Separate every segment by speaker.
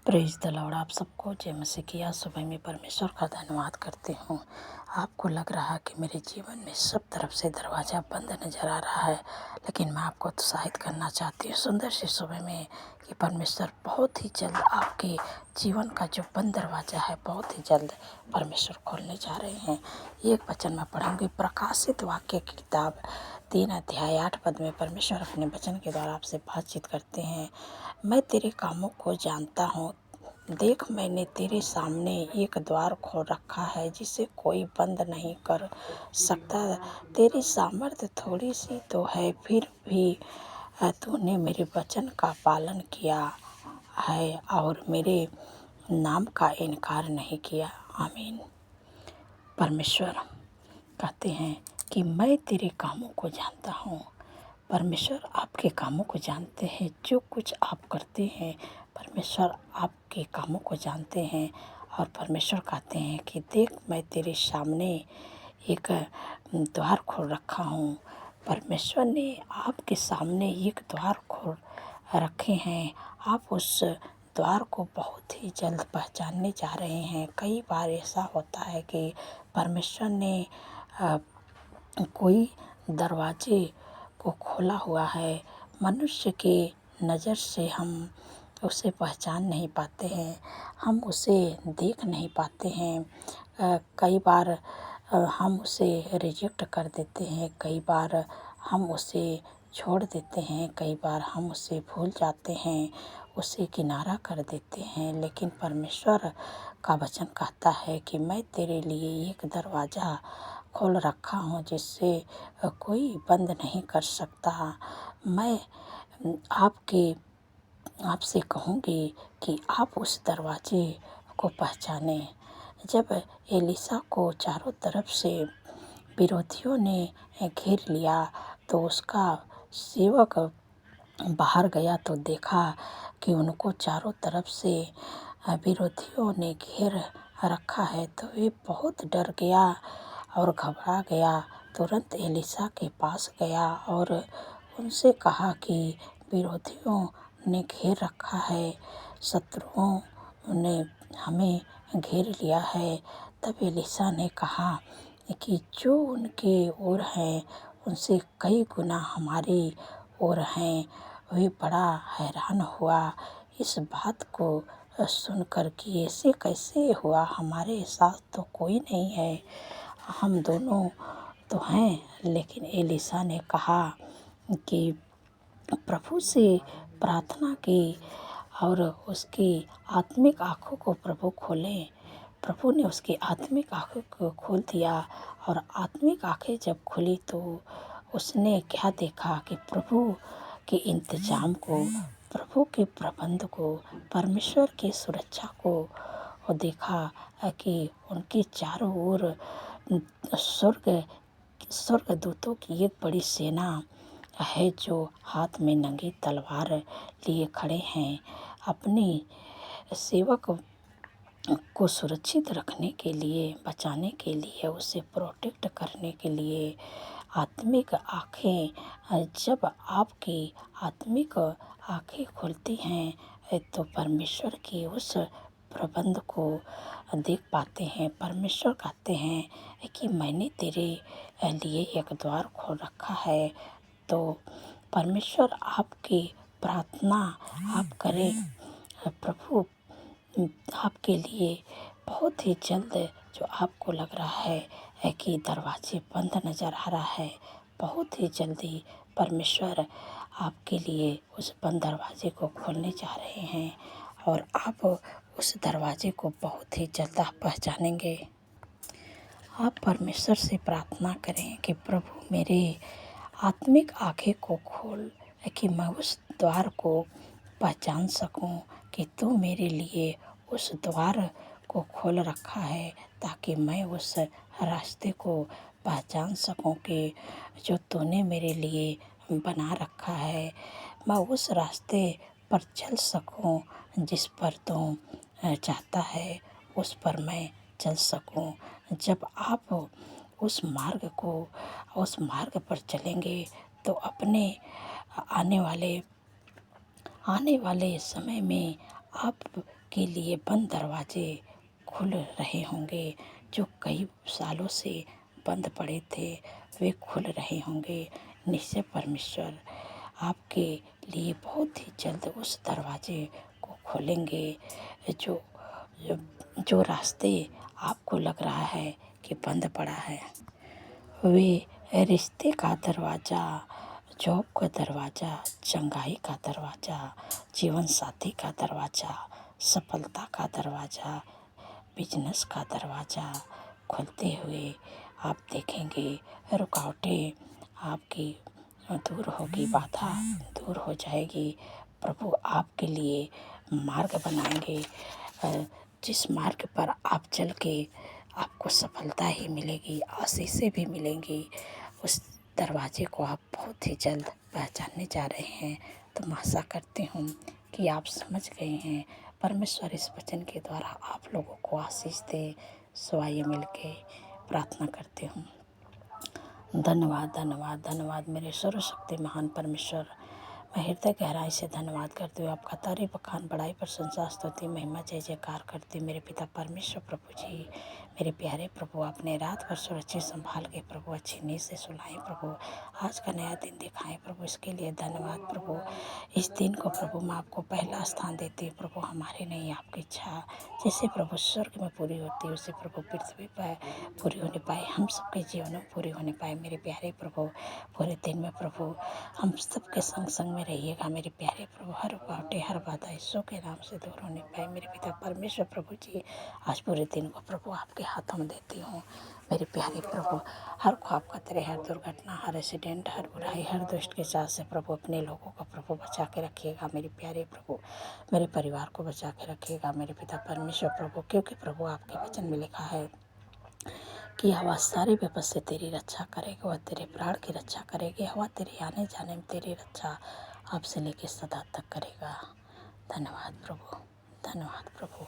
Speaker 1: Praise the Lord. आप सबको जय मसीह की। आज सुबह में परमेश्वर का धन्यवाद करती हूँ। आपको लग रहा है कि मेरे जीवन में सब तरफ से दरवाज़ा बंद नज़र आ रहा है, लेकिन मैं आपको उत्साहित करना चाहती हूँ सुंदर सी सुबह में कि परमेश्वर बहुत ही जल्द आपके जीवन का जो बंद दरवाज़ा है बहुत ही जल्द परमेश्वर खोलने जा रहे हैं। एक वचन मैं पढ़ूंगी, प्रकाशित वाक्य की किताब 3 अध्याय 8 पद में परमेश्वर अपने वचन के द्वारा आपसे बातचीत करते हैं। मैं तेरे कामों को जानता हूँ, देख मैंने तेरे सामने एक द्वार खोल रखा है जिसे कोई बंद नहीं कर सकता। तेरी सामर्थ्य थोड़ी सी तो है, फिर भी तूने मेरे वचन का पालन किया है और मेरे नाम का इनकार नहीं किया। आमीन। परमेश्वर कहते हैं कि मैं तेरे कामों को जानता हूँ। परमेश्वर आपके कामों को जानते हैं, जो कुछ आप करते हैं परमेश्वर आपके कामों को जानते हैं। और परमेश्वर कहते हैं कि देख मैं तेरे सामने एक द्वार खोल रखा हूँ। परमेश्वर ने आपके सामने एक द्वार खोल रखे हैं। आप उस द्वार को बहुत ही जल्द पहचानने जा रहे हैं। कई बार ऐसा होता है कि परमेश्वर ने कोई दरवाजे को खोला हुआ है, मनुष्य के नज़र से हम उसे पहचान नहीं पाते हैं, हम उसे देख नहीं पाते हैं। कई बार हम उसे रिजेक्ट कर देते हैं, कई बार हम उसे छोड़ देते हैं, कई बार हम उसे भूल जाते हैं, उसे किनारा कर देते हैं। लेकिन परमेश्वर का वचन कहता है कि मैं तेरे लिए एक दरवाज़ा खोल रखा हूँ जिससे कोई बंद नहीं कर सकता। मैं आपसे कहूँगी कि आप उस दरवाजे को पहचाने। जब एलीशा को चारों तरफ से विरोधियों ने घेर लिया तो उसका सेवक बाहर गया तो देखा कि उनको चारों तरफ से विरोधियों ने घेर रखा है, तो वे बहुत डर गया और घबरा गया। तुरंत एलीशा के पास गया और उनसे कहा कि विरोधियों ने घेर रखा है, शत्रुओं ने हमें घेर लिया है। तब एलीशा ने कहा कि जो उनके ओर हैं उनसे कई गुना हमारी ओर हैं। वे बड़ा हैरान हुआ इस बात को सुनकर कि ऐसे कैसे हुआ, हमारे साथ तो कोई नहीं है, हम दोनों तो हैं। लेकिन एलीशा ने कहा कि प्रभु से प्रार्थना की और उसकी आत्मिक आँखों को प्रभु खोलें। प्रभु ने उसकी आत्मिक आँखों को खोल दिया और आत्मिक आँखें जब खुली तो उसने क्या देखा कि प्रभु के इंतजाम को, प्रभु के प्रबंध को, परमेश्वर की सुरक्षा को और देखा कि उनके चारों ओर स्वर्गदूतों की एक बड़ी सेना है जो हाथ में नंगी तलवार लिए खड़े हैं। अपने सेवक को सुरक्षित रखने के लिए, बचाने के लिए, उसे प्रोटेक्ट करने के लिए आत्मिक आँखें, जब आपकी आत्मिक आँखें खुलती हैं तो परमेश्वर के उस प्रबंध को देख पाते हैं। परमेश्वर कहते हैं कि मैंने तेरे लिए एक द्वार खोल रखा है। तो परमेश्वर आपकी प्रार्थना आप करें, प्रभु आपके लिए बहुत ही जल्द, जो आपको लग रहा है कि दरवाजे बंद नज़र आ रहा है, बहुत ही जल्दी परमेश्वर आपके लिए उस बंद दरवाजे को खोलने जा रहे हैं और आप उस दरवाजे को बहुत ही जल्द आप पहचानेंगे। आप परमेश्वर से प्रार्थना करें कि प्रभु मेरे आत्मिक आँखें को खोल कि मैं उस द्वार को पहचान सकूं कि तू मेरे लिए उस द्वार को खोल रखा है, ताकि मैं उस रास्ते को पहचान सकूं कि जो तूने मेरे लिए बना रखा है, मैं उस रास्ते पर चल सकूं जिस पर तू चाहता है उस पर मैं चल सकूं। जब आप उस मार्ग पर चलेंगे तो अपने आने वाले समय में आपके लिए बंद दरवाजे खुल रहे होंगे। जो कई सालों से बंद पड़े थे वे खुल रहे होंगे। निश्चय परमेश्वर आपके लिए बहुत ही जल्द उस दरवाजे को खोलेंगे। जो जो जो रास्ते आपको लग रहा है कि बंद पड़ा है, वे रिश्ते का दरवाज़ा, जॉब का दरवाज़ा, चंगाई का दरवाज़ा, जीवन साथी का दरवाज़ा, सफलता का दरवाज़ा, बिजनेस का दरवाज़ा खुलते हुए आप देखेंगे। रुकावटें आपकी दूर होगी, बाधा दूर हो जाएगी। प्रभु आपके लिए मार्ग बनाएंगे। जिस मार्ग पर आप चल के आपको सफलता ही मिलेगी, आशीषें भी मिलेंगी, उस दरवाजे को आप बहुत ही जल्द पहचानने जा रहे हैं। तो मैं आशा करती हूँ कि आप समझ गए हैं। परमेश्वर इस वचन के द्वारा आप लोगों को आशीष दे। सो आइए मिल के प्रार्थना करती हूँ। धन्यवाद धन्यवाद धन्यवाद मेरे सर्वशक्ति महान परमेश्वर। मैं हृदय गहराई से धन्यवाद करती हूँ। आपका तारीफ बखान बड़ाई प्रशंसा स्तुति महिमा जय जयकार करती हूँ। मेरे पिता परमेश्वर प्रभु जी, मेरे प्यारे प्रभु, आपने रात भर सुरक्षित संभाल के प्रभु अच्छी नींद से सुलाएं प्रभु। आज का नया दिन दिखाएं प्रभु, इसके लिए धन्यवाद प्रभु। इस दिन को प्रभु मैं आपको पहला स्थान देती हूँ प्रभु। हमारी नहीं आपकी इच्छा जैसे प्रभु स्वर्ग में पूरी होती है उसे प्रभु पृथ्वी पर पूरी होने पाए, हम सबके जीवन में पूरी होने पाए। मेरे प्यारे प्रभु पूरे दिन में प्रभु हम सबके संग संग में रहिएगा। मेरे प्यारे प्रभु हर बाटे हर बाधा यीशु के नाम से दूर होने पाए। मेरे पिता परमेश्वर प्रभु जी, आज पूरे दिन को प्रभु आपके हाथों में देती हूँ। मेरे प्यारे प्रभु हर ख्वाब खतरे, हर दुर्घटना, हर एक्सीडेंट, हर बुराई, हर दुष्ट के साथ से प्रभु अपने लोगों को प्रभु बचा के रखिएगा। मेरे प्यारे प्रभु मेरे परिवार को बचा के रखिएगा। मेरे पिता परमेश्वर प्रभु, क्योंकि प्रभु आपके वचन में लिखा है कि हवा सारे विपद से तेरी रक्षा करेगी, वह तेरे प्राण की रक्षा करेगी। हवा तेरे आने जाने में तेरी रक्षा आपसे लेके सदा तक करेगा। धन्यवाद प्रभु, धन्यवाद प्रभु।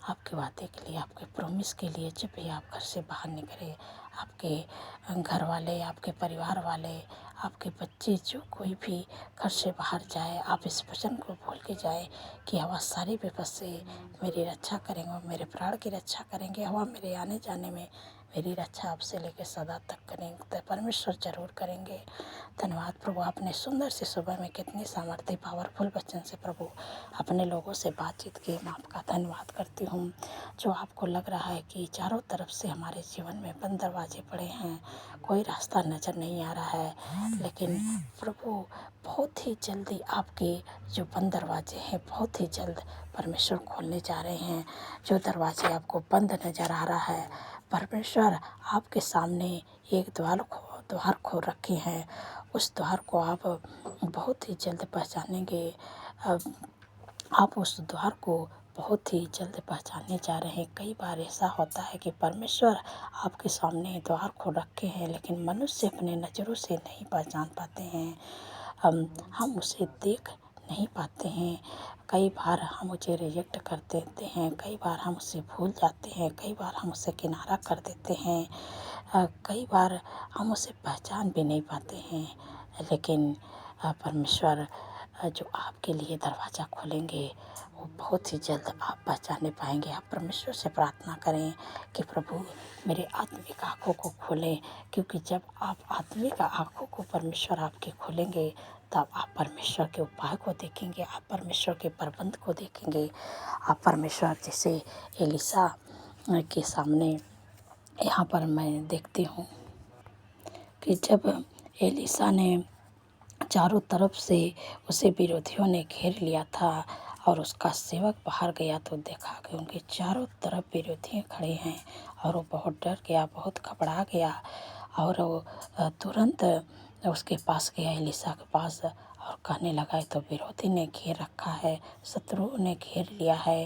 Speaker 1: आपके वादे के लिए, आपके प्रॉमिस के लिए, जब भी आप घर से बाहर निकले, आपके घर वाले, आपके परिवार वाले, आपके बच्चे, जो कोई भी घर से बाहर जाए, आप इस वचन को भूल के जाए कि हवा सारी विपद से मेरी रक्षा करेंगे, मेरे प्राण की रक्षा करेंगे। हवा मेरे आने जाने में मेरी रक्षा आपसे लेकर सदा तक करेंगे, तो परमेश्वर जरूर करेंगे। धन्यवाद प्रभु, आपने सुंदर से सुबह में कितनी सामर्थ्य पावरफुल वचन से प्रभु अपने लोगों से बातचीत की। मैं आपका धन्यवाद करती हूँ। जो आपको लग रहा है कि चारों तरफ से हमारे जीवन में बंद दरवाजे पड़े हैं, कोई रास्ता नज़र नहीं आ रहा है, लेकिन प्रभु बहुत ही जल्दी आपके जो बंद दरवाजे हैं बहुत ही जल्द परमेश्वर खोलने जा रहे हैं। जो दरवाजे आपको बंद नज़र आ रहा है, परमेश्वर आपके सामने एक द्वार खोल रखे हैं। उस द्वार को आप बहुत ही जल्द पहचानेंगे। आप उस द्वार को बहुत ही जल्द पहचानने जा रहे हैं। कई बार ऐसा होता है कि परमेश्वर आपके सामने द्वार खोल रखे हैं, लेकिन मनुष्य अपने नज़रों से नहीं पहचान पाते हैं। हम उसे देख नहीं पाते हैं। कई बार हम उसे रिजेक्ट कर देते हैं, कई बार हम उसे भूल जाते हैं, कई बार हम उसे किनारा कर देते हैं, कई बार हम उसे पहचान भी नहीं पाते हैं। लेकिन परमेश्वर जो आपके लिए दरवाज़ा खोलेंगे वो बहुत ही जल्द आप पहचाने पाएंगे। आप परमेश्वर से प्रार्थना करें कि प्रभु मेरे आत्मिक आँखों को खोलें, क्योंकि जब आप आत्मिक आँखों को परमेश्वर आपके खोलेंगे तब आप परमेश्वर के उपाय को देखेंगे, आप परमेश्वर के प्रबंध को देखेंगे। आप परमेश्वर जैसे एलिशा के सामने यहाँ पर मैं देखती हूँ कि जब एलिशा ने चारों तरफ से उसे विरोधियों ने घेर लिया था और उसका सेवक बाहर गया तो देखा कि उनके चारों तरफ विरोधी खड़े हैं, और वो बहुत डर गया, बहुत घबरा गया, और वो तुरंत उसके पास गया, एलिशा के पास, और कहने लगा तो विरोधी ने घेर रखा है, शत्रुओं ने घेर लिया है।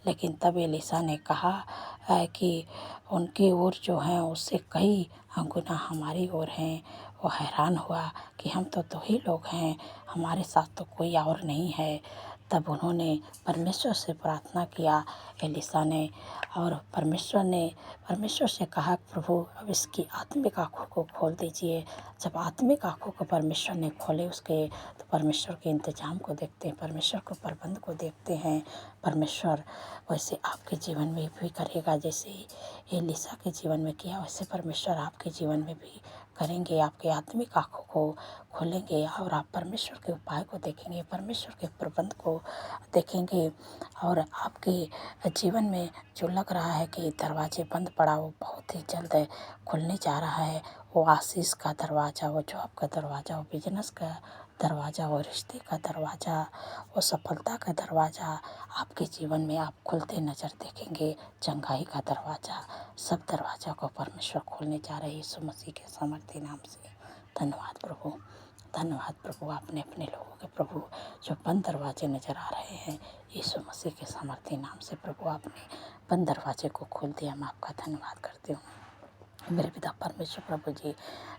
Speaker 1: लेकिन तब एलिशा ने कहा कि उनकी ओर जो हैं उससे कई गुना हमारी ओर हैं। वो हैरान हुआ कि हम तो दो ही लोग हैं, हमारे साथ तो कोई और नहीं है। तब उन्होंने परमेश्वर से प्रार्थना किया एलीशा ने, और परमेश्वर से कहा, प्रभु अब इसकी आत्मिक आँखों को खोल दीजिए। जब आत्मिक आँखों को परमेश्वर ने खोले उसके, तो परमेश्वर के इंतजाम को देखते हैं, परमेश्वर को प्रबंध को देखते हैं। परमेश्वर वैसे आपके जीवन में भी करेगा, जैसे एलीशा के जीवन में किया वैसे परमेश्वर आपके जीवन में भी करेंगे। आपके आत्मिक आँखों को खोलेंगे और आप परमेश्वर के उपाय को देखेंगे, परमेश्वर के प्रबंध को देखेंगे। और आपके जीवन में जो लग रहा है कि दरवाजे बंद पड़ा, वो बहुत ही जल्द खुलने जा रहा है। वो आशीष का दरवाज़ा, वो जॉब का दरवाज़ा, वो बिजनेस का दरवाज़ा, वो रिश्ते का दरवाज़ा, वो सफलता का दरवाज़ा आपके जीवन में आप खुलते नज़र देखेंगे। चंगाई का दरवाज़ा, सब दरवाज़ा को परमेश्वर खोलने जा रहे हैं यीशु मसीह के सामर्थ्य नाम से। धन्यवाद प्रभु, धन्यवाद प्रभु। आपने अपने लोगों के प्रभु जो बंद दरवाजे नज़र आ रहे हैं, यीशु मसीह के सामर्थ्य नाम से प्रभु आपने बंद दरवाजे को खोल दिया। मैं आपका धन्यवाद करती हूँ मेरे पिता परमेश्वर। प्रभु जी,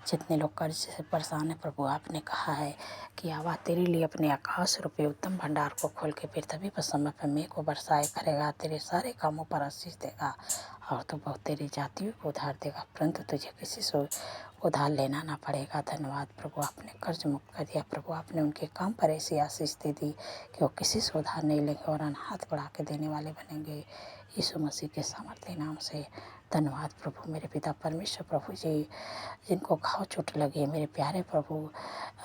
Speaker 1: जितने लोग कर्ज से परेशान हैं प्रभु, आपने कहा है कि आवा तेरे लिए अपने आकाश रूपी उत्तम भंडार को खोल के फिर तभी पर समय पर मेघ को बरसाए करेगा, तेरे सारे कामों पर आशीष देगा, और तो बहुत तेरी जातियों को उधार देगा, परंतु तुझे किसी से उधार लेना ना पड़ेगा। धन्यवाद प्रभु, आपने कर्ज मुक्त कर दिया प्रभु। आपने उनके काम पर ऐसी आशीष दे दी कि वो किसी से उधार नहीं लेंगे और हाथ बढ़ा के देने वाले बनेंगे यीशु मसीह के सामर्थ्य नाम से। धन्यवाद प्रभु मेरे पिता परमेश्वर। प्रभु जी, जिनको घाव चोट लगे मेरे प्यारे प्रभु,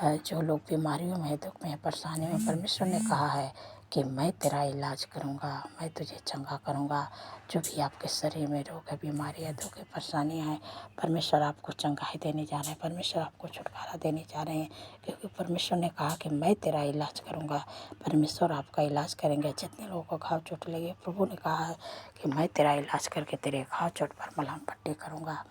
Speaker 1: जो लोग बीमारियों में, दुख में, परेशानियों में, परमेश्वर ने कहा है कि मैं तेरा इलाज करूँगा, मैं तुझे चंगा करूँगा। जो भी आपके शरीर में रोग है, बीमारियाँ, दुख है, परेशानियाँ हैं, परमेश्वर आपको चंगाई देने जा रहे हैं, परमेश्वर आपको छुटकारा देने जा रहे हैं, क्योंकि परमेश्वर ने कहा कि मैं तेरा इलाज करूँगा। परमेश्वर आपका इलाज करेंगे। जितने लोगों को घाव चोट लगे, प्रभु ने कहा है कि मैं तेरा इलाज करके तेरे घाव चोट पर मलहम पट्टी करूँगा।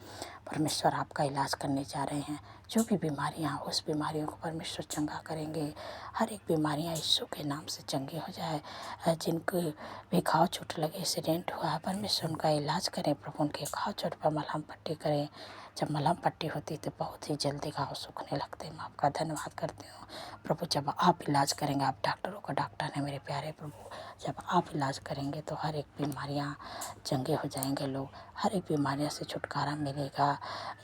Speaker 1: परमेश्वर आपका इलाज करने जा रहे हैं। जो भी बीमारियाँ, उस बीमारियों को परमेश्वर चंगा करेंगे। हर एक बीमारियाँ यीशु के नाम से चंगी हो जाए। जिनको भी घाव चोट लगे, एक्सीडेंट हुआ है, परमेश्वर उनका इलाज करें प्रभु, उनके घाव चोट पर मलहम पट्टी करें। जब मलहम पट्टी होती तो बहुत ही जल्दी घाव सूखने लगते हैं। मैं आपका धन्यवाद करती हूँ प्रभु। जब आप इलाज करेंगे, आप डॉक्टरों का डॉक्टर हैं मेरे प्यारे प्रभु, जब आप इलाज करेंगे तो हर एक बीमारियाँ चंगे हो जाएंगे लोग, हर एक बीमारियों से छुटकारा मिलेगा।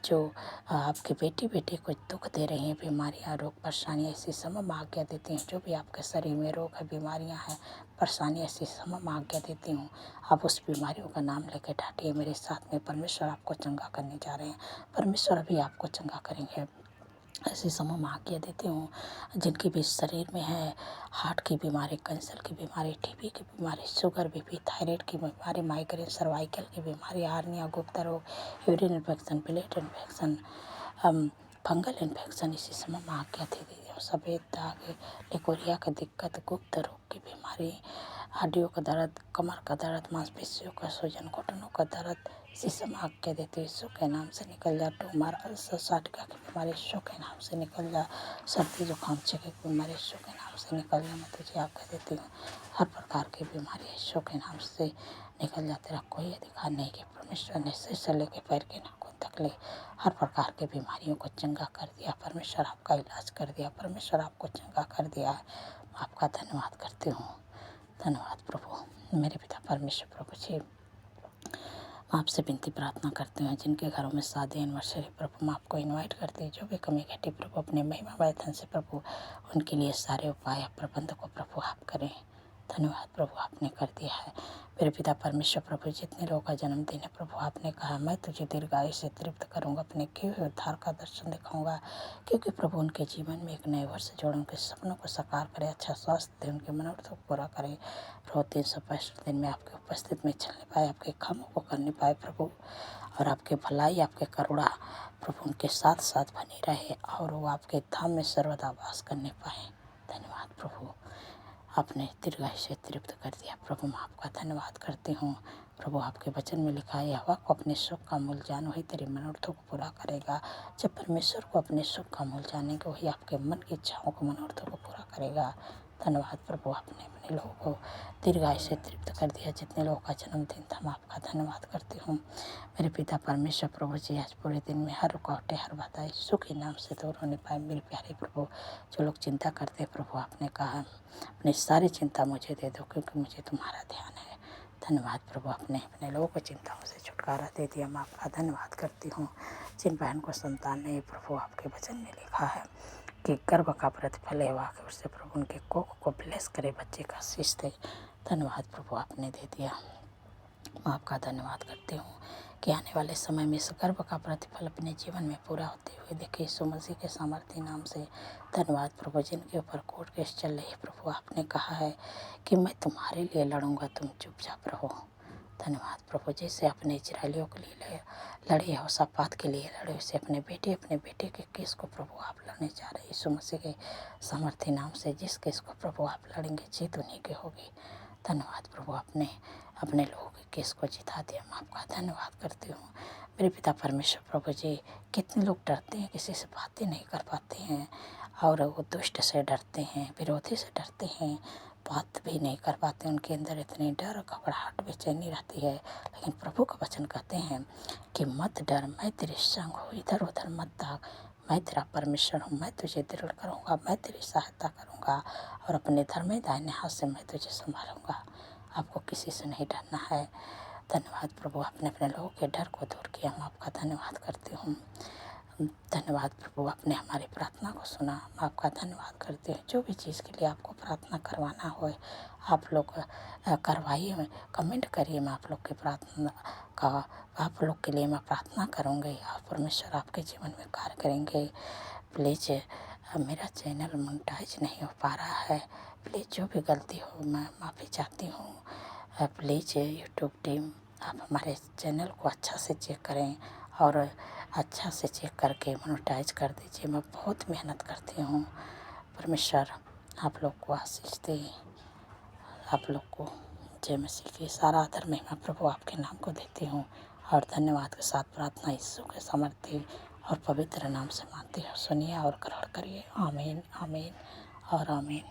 Speaker 1: जो आपके बेटे को दुख दे रही हैं, बीमारियाँ, रोग, परेशानियाँ, इसी समय में आज्ञा देती हैं। जो भी आपके शरीर में रोग है, बीमारियाँ हैं, परेशानियाँ, इसी समय में आज्ञा देती हूँ। आप उस बीमारियों का नाम लेकर ढाटिए मेरे साथ में। परमेश्वर आपको चंगा करने जा रहे हैं, परमेश्वर अभी आपको चंगा करेंगे। ऐसे समय में आज्ञा देती हूँ जिनके भी शरीर में है हार्ट की बीमारी, कैंसर की बीमारी, टीबी की बीमारी, शुगर, बीपी, थायराइड की बीमारी, माइग्रेन, सर्वाइकल की बीमारी, हार्निया, गुप्ता रोग, urine infection, plate infection, fungal infection, इसी समय में आज्ञा दे दी है। सफ़ेद दाग, लिकोरिया की दिक्कत, गुप्त रोग की बीमारी, हड्डियों का दर्द, कमर का दर्द, मांसपेशियों का सूजन, घुटनों का दर्द, इसी समय आज्ञा देते यीशु के नाम से निकल जा। ट्यूमर, अल्सर, साटिका की बीमारी यीशु के नाम से निकल जा। सर्दी जुकाम छींके की बीमारी यीशु के नाम से निकल जा। मैं तुझे आज्ञा देती हूँ हर प्रकार की बीमारी यीशु के नाम से निकल जा। तेरा कोई अधिकार नहीं कि परमेश्वर ने सिर से लेके पैर के नाखून तक ले हर प्रकार की बीमारियों को चंगा कर दिया। परमेश्वर आपका इलाज कर दिया, परमेश्वर आपको चंगा कर दिया है। आपका धन्यवाद करती हूँ। धन्यवाद प्रभु मेरे पिता परमेश्वर। प्रभु जी, आपसे विनती प्रार्थना करते हैं जिनके घरों में शादी, एनिवर्सरी, प्रभु मैं आपको इनवाइट करती हूँ। जो भी कमी घटी प्रभु अपने महिमा वैधन से प्रभु उनके लिए सारे उपाय प्रबंध को प्रभु आप करें। धन्यवाद प्रभु, आपने कर दिया है मेरे पिता परमेश्वर। प्रभु जितने लोगों का जन्मदिन है प्रभु, आपने कहा मैं तुझे दीर्घायु से तृप्त करूँगा, अपने किए हुए उद्धार का दर्शन दिखाऊंगा। क्योंकि प्रभु उनके जीवन में एक नए वर्ष जोड़, उनके सपनों को साकार करे, अच्छा स्वास्थ्य दे, उनके मनोरथों को पूरा करे। प्रभु 365 दिन में आपके उपस्थित में चलने पाए, आपके कामों को करने पाए प्रभु, और आपके भलाई, आपके करुणा प्रभु उनके साथ साथ बनी रहे, और वो आपके धाम में सर्वदा वास करने पाए। धन्यवाद प्रभु, आपने दीर्घायु से तृप्त कर दिया प्रभु। मैं आपका धन्यवाद करती हूँ प्रभु। आपके वचन में लिखा है यहोवा को अपने सुख का मूल जान, वही तेरे मनोरथों को पूरा करेगा। जब परमेश्वर को अपने सुख का मूल जानेंगे, वही आपके मन की इच्छाओं को, मनोरथों को पूरा करेगा। धन्यवाद प्रभु, आपने अपने लोगों को दीर्घायु से तृप्त कर दिया। जितने लोगों का जन्मदिन था, मैं आपका धन्यवाद करती हूँ। मेरे पिता परमेश्वर प्रभु जी, आज पूरे दिन में हर रुकावटें, हर बाधाएं यीशु के नाम से दूर होने पाए। मेरे प्यारे प्रभु, जो लोग चिंता करते हैं प्रभु, आपने कहा अपनी सारी चिंता मुझे दे दो, क्योंकि मुझे तुम्हारा ध्यान है। धन्यवाद प्रभु, आपने अपने लोगों को चिंताओं से छुटकारा दे दिया। मैं आपका धन्यवाद करती हूँ। जिन बहन को संतान नहीं प्रभु, आपके वचन में लिखा है कि गर्भ का प्रतिफल है कि उससे प्रभु उनके कोख को ब्लेस करे, बच्चे का आशीष दे। धन्यवाद प्रभु, आपने दे दिया। मैं आपका धन्यवाद करती हूँ कि आने वाले समय में इस गर्भ का प्रतिफल अपने जीवन में पूरा होते हुए देखिए यीशु मसीह के सामर्थ्य नाम से। धन्यवाद प्रभु, जिनके ऊपर कोर्ट केस चल रही है प्रभु, आपने कहा है कि मैं तुम्हारे लिए लड़ूंगा, तुम चुपचाप रहो। धन्यवाद प्रभु, जैसे अपने इजरायलियों के लिए लड़े, यहोशापात के लिए लड़े, उसे अपने बेटे के केस को प्रभु आप लड़ने जा रहे यीशु मसीह के सामर्थ्य नाम से। जिस केस को प्रभु आप लड़ेंगे, जीत उन्हीं की होगी। धन्यवाद प्रभु, आपने अपने लोगों के केस को जिता दिया। मैं आपका धन्यवाद करती हूँ। मेरे पिता परमेश्वर प्रभु जी, कितने लोग डरते हैं, किसी से बातें नहीं कर पाते हैं, और वो दुष्ट से डरते हैं, विरोधी से डरते हैं, बात भी नहीं कर पाते। उनके अंदर इतनी डर, घबराहट, बेचैनी रहती है। लेकिन प्रभु का वचन कहते हैं कि मत डर, मैं तेरे संग हूँ, इधर उधर मत भाग, मैं तेरा परमेश्वर हूँ, मैं तुझे दृढ़ करूँगा, मैं तेरी सहायता करूँगा, और अपने धर्म दाहिने हाथ से मैं तुझे संभालूँगा। आपको किसी से नहीं डरना है। धन्यवाद प्रभु, आपने अपने लोगों के डर को दूर किया। मैं आपका धन्यवाद करती हूँ। धन्यवाद प्रभु, आपने हमारी प्रार्थना को सुना। मैं आपका धन्यवाद करती हूँ। जो भी चीज़ के लिए आपको प्रार्थना करवाना हो, आप लोग करवाइए, कमेंट करिए। मैं आप लोग की प्रार्थना का, आप लोग के लिए मैं प्रार्थना करूँगी। आप परमेश्वर आपके जीवन में कार्य करेंगे। प्लीज़ मेरा चैनल मोनेटाइज नहीं हो पा रहा है, प्लीज़ जो भी गलती हो मैं माफ़ी चाहती हूँ। प्लीज़ यूट्यूब टीम, आप हमारे चैनल को अच्छा से चेक करें और अच्छा से चेक करके मोनेटाइज कर दीजिए। मैं बहुत मेहनत करती हूँ। परमेश्वर आप लोग को आशीष दे। आप लोग को जय मसीह की सारा आदर महिमा प्रभु आपके नाम को देती हूँ, और धन्यवाद के साथ प्रार्थना यीशु के सामर्थ्य और पवित्र नाम से मानती हूँ। सुनिए और ग्रहण करिए। आमीन, आमीन और आमीन।